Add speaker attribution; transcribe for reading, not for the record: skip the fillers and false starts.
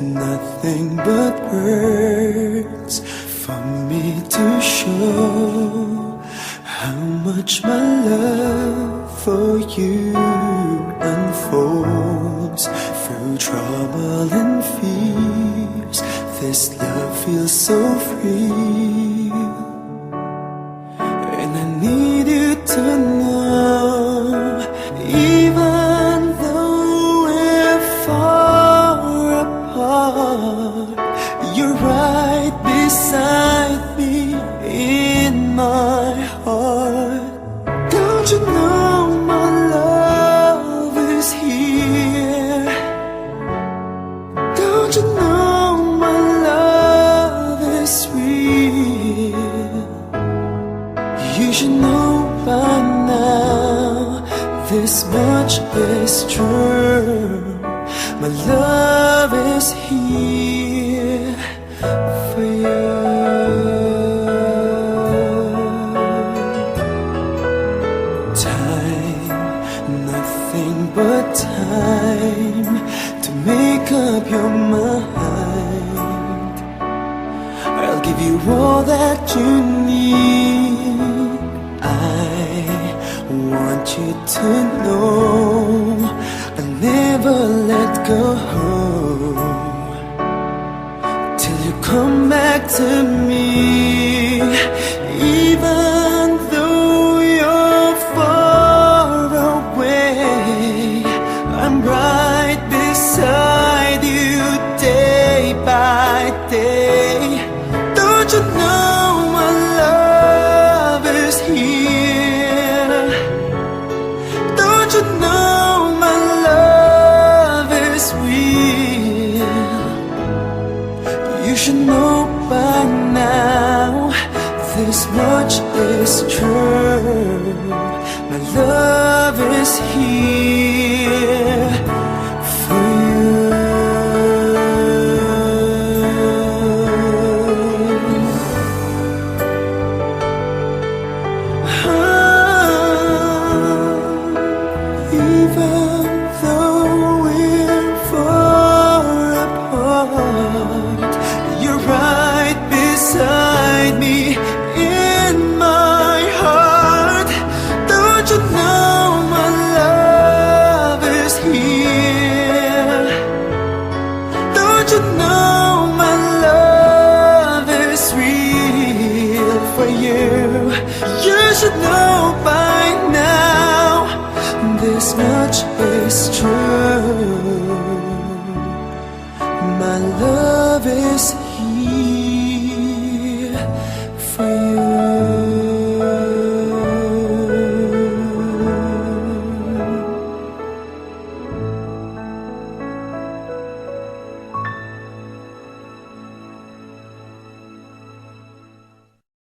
Speaker 1: nothing but words for me to show how much my love for you unfolds through trouble and fears. This love feels so free, and I need you to know, even though we're far apart, you're right beside me in my heart. Don't you know my love is here? Don't you know my love is real? You should know by now, this much is true. My love is here for you. Time, nothing but time to make up your mind. I'll give you all that you need. I want you to know I'll never let go till you come back to me. Even though you're far away, I'm right beside you day by day. Don't you know my love is here? Don't you know my love is real? You should know by now, this much is true. My love is here for you. Even though we're far apart, you're right beside me in my heart. Don't you know my love is here? Don't you know my love is real for you? You should know by now, this much is true.